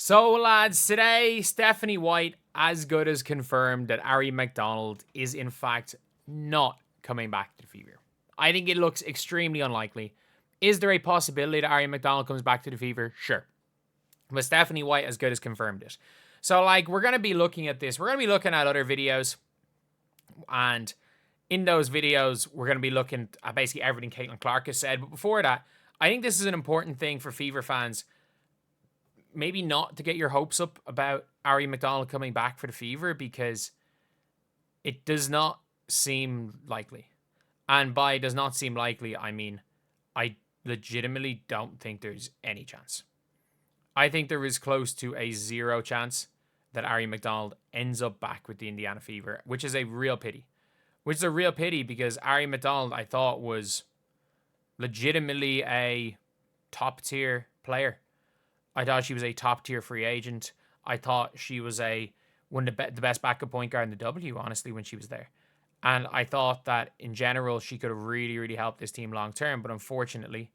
So, lads, today, Stephanie White as good as confirmed that Aari McDonald is, in fact, not coming back to the Fever. I think it looks extremely unlikely. Is there a possibility that Aari McDonald comes back to the Fever? Sure. But Stephanie White as good as confirmed it. So, we're going to be looking at this. We're going to be looking at other videos. And in those videos, we're going to be looking at basically everything Caitlin Clark has said. But before that, I think this is an important thing for Fever fans. Maybe not to get your hopes up about Aari McDonald coming back for the Fever, because it does not seem likely. And by does not seem likely, I mean, I legitimately don't think there's any chance. I think there is close to a 0 chance that Aari McDonald ends up back with the Indiana Fever, which is a real pity. Which is a real pity because Aari McDonald, I thought, was legitimately a top-tier player. I thought she was a top-tier free agent. I thought she was one of the best backup point guard in the W, honestly, when she was there. And I thought that, in general, she could have really, really helped this team long-term. But unfortunately,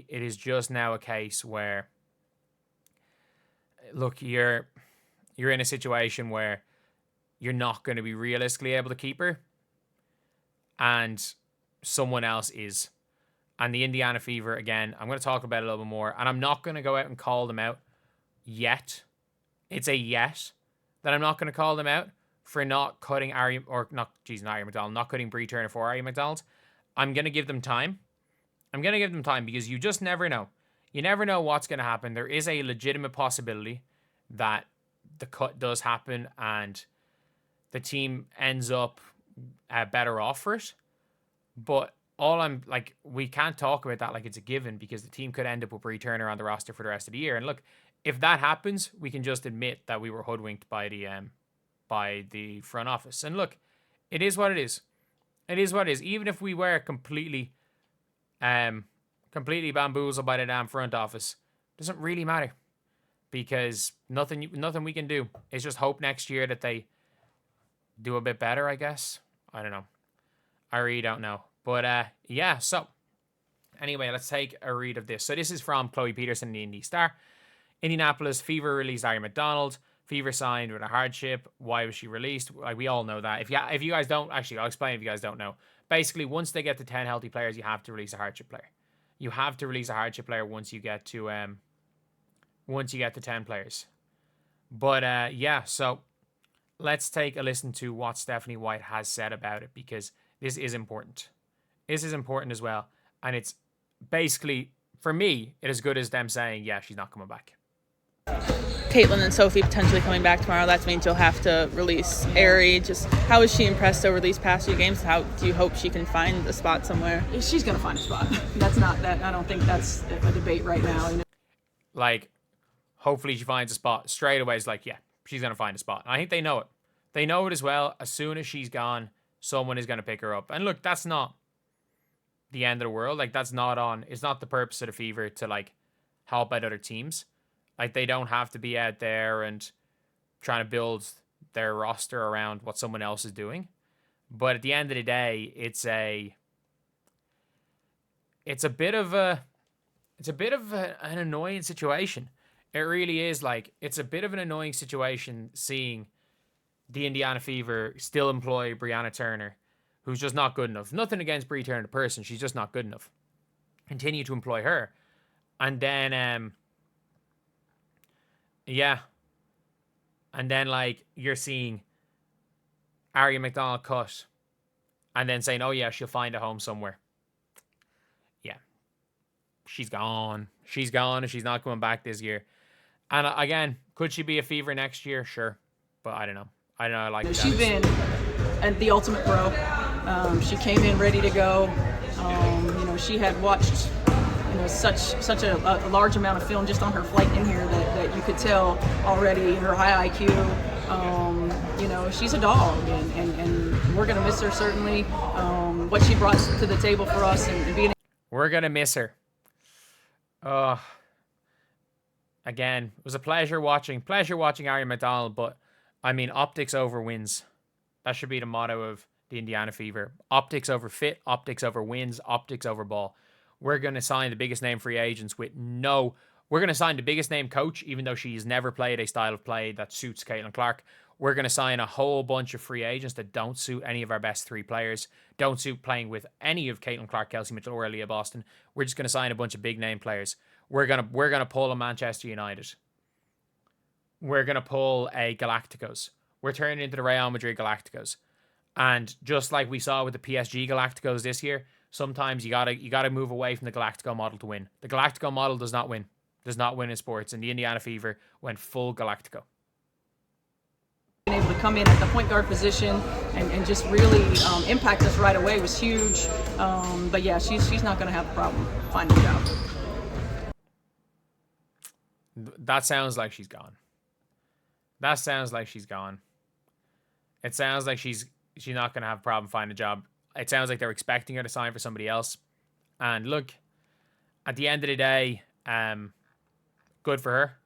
it is just now a case where, look, you're in a situation where you're not going to be realistically able to keep her. And someone else is. And the Indiana Fever, again, I'm going to talk about it a little bit more. And I'm not going to go out and call them out yet. It's a yet that I'm not going to call them out for not cutting Aari McDonald, not cutting Bree Turner for Aari McDonald. I'm going to give them time. I'm going to give them time because you just never know. You never know what's going to happen. There is a legitimate possibility that the cut does happen and the team ends up better off for it. But we can't talk about that like it's a given because the team could end up with Bree Turner on the roster for the rest of the year. And look, if that happens, we can just admit that we were hoodwinked by the front office. And look, it is what it is. It is what it is. Even if we were completely bamboozled by the damn front office, it doesn't really matter because nothing we can do. It's just hope next year that they do a bit better, I guess. I don't know. I really don't know. But, yeah, so anyway, let's take a read of this. So this is from Chloe Peterson, the Indy Star. Indianapolis Fever released Aari McDonald. Fever signed with a hardship. Why was she released? We all know that. If you guys don't, actually, I'll explain if you guys don't know. Basically, once they get to 10 healthy players, you have to release a hardship player. You have to release a hardship player once you get to 10 players. But, yeah, so let's take a listen to what Stephanie White has said about it because this is important. This is important as well. And it's basically, for me, it is as good as them saying, yeah, she's not coming back. Caitlin and Sophie potentially coming back tomorrow. That means you'll have to release Aari. Just how has she impressed over these past few games? How do you hope she can find a spot somewhere? She's going to find a spot. That's not that. I don't think that's a debate right now. Hopefully she finds a spot. Straight away, it's yeah, she's going to find a spot. And I think they know it. They know it as well. As soon as she's gone, someone is going to pick her up. And look, that's not the end of the world. It's not the purpose of the Fever to help out other teams. They don't have to be out there and trying to build their roster around what someone else is doing. But at the end of the day, it's a bit of an annoying situation. It really is. It's a bit of an annoying situation seeing the Indiana Fever still employ Breanna Turner, who's just not good enough. Nothing against Bree Turner the person, she's just not good enough. Continue to employ her. And then yeah. And then you're seeing Aari McDonald cut and then saying, oh yeah, she'll find a home somewhere. Yeah. She's gone. She's gone and she's not coming back this year. And again, could she be a Fever next year? Sure. But I don't know. She's been the ultimate pro. She came in ready to go. She had watched such a large amount of film just on her flight in here that you could tell already her high IQ. She's a dog, and we're gonna miss her certainly. What she brought to the table for us and being. We're gonna miss her. Again, it was a pleasure watching Aari McDonald, but I mean, optics over wins. That should be the motto of the Indiana Fever. Optics over fit, optics over wins, optics over ball. We're going to sign the biggest name free agents with no We're going to sign the biggest name coach, even though she's never played a style of play that suits Caitlin Clark. We're going to sign a whole bunch of free agents that don't suit any of our best 3 players, don't suit playing with any of Caitlin Clark, Kelsey Mitchell, or Leah Boston. We're just going to sign a bunch of big name players. We're gonna pull a Manchester United. We're gonna pull a Galacticos. We're turning into the Real Madrid Galacticos. And just like we saw with the PSG Galacticos this year, sometimes you gotta move away from the Galactico model to win. The Galactico model does not win. Does not win in sports. And the Indiana Fever went full Galactico. Being able to come in at the point guard position and just really impact us right away was huge. But yeah, she's not gonna have a problem finding a job. That sounds like she's gone. That sounds like she's gone. It sounds like she's not going to have a problem finding a job. It sounds like they're expecting her to sign for somebody else. And look, at the end of the day, good for her.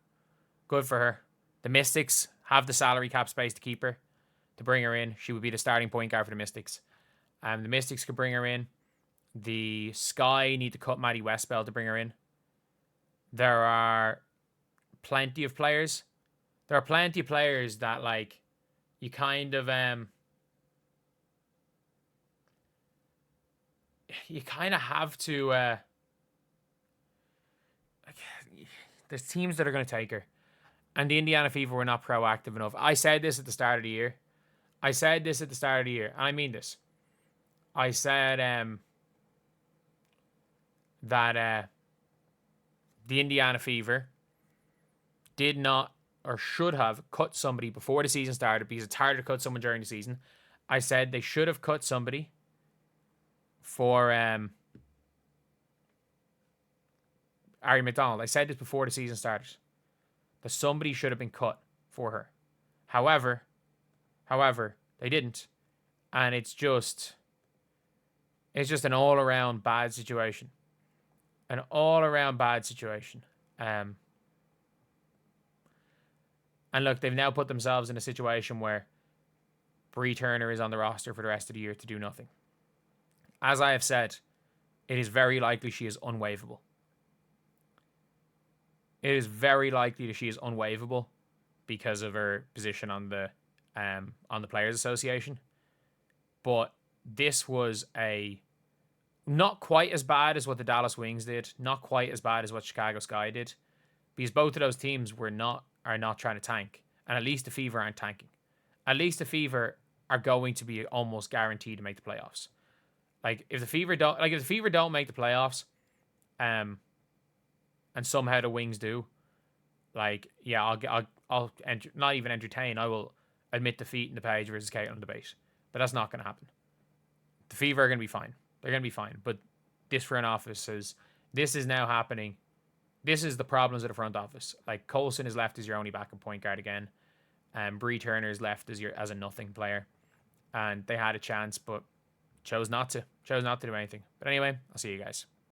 Good for her. The Mystics have the salary cap space to keep her, to bring her in. She would be the starting point guard for the Mystics. The Mystics could bring her in. The Sky need to cut Maddie Westbell to bring her in. There are plenty of players. There are plenty of players that, like, you kind of have to there's teams that are going to take her, and the Indiana Fever were not proactive enough. I said this at the start of the year. And I mean this. I said that the Indiana Fever did not or should have cut somebody before the season started, because it's harder to cut someone during the season. I said they should have cut somebody for Aari McDonald. I said this before the season started, that somebody should have been cut for her. However, they didn't, and it's just an all-around bad situation. An all-around bad situation. And look, they've now put themselves in a situation where Bree Turner is on the roster for the rest of the year to do nothing. As I have said, it is very likely she is unwaivable. It is very likely that she is unwaivable because of her position on the Players Association. But this was not quite as bad as what the Dallas Wings did, not quite as bad as what Chicago Sky did, because both of those teams are not trying to tank, and at least the Fever aren't tanking. At least the Fever are going to be almost guaranteed to make the playoffs. Like, if the Fever don't make the playoffs, and somehow the Wings do, like, yeah, I'll not even entertain. I will admit defeat in the Paige versus Caitlin debate, but that's not going to happen. The Fever are going to be fine. They're going to be fine. But this front office this is now happening. This is the problems of the front office. Like, Coulson is left as your only backup point guard again, and Bree Turner is left as a nothing player, and they had a chance but chose not to do anything. But anyway, I'll see you guys.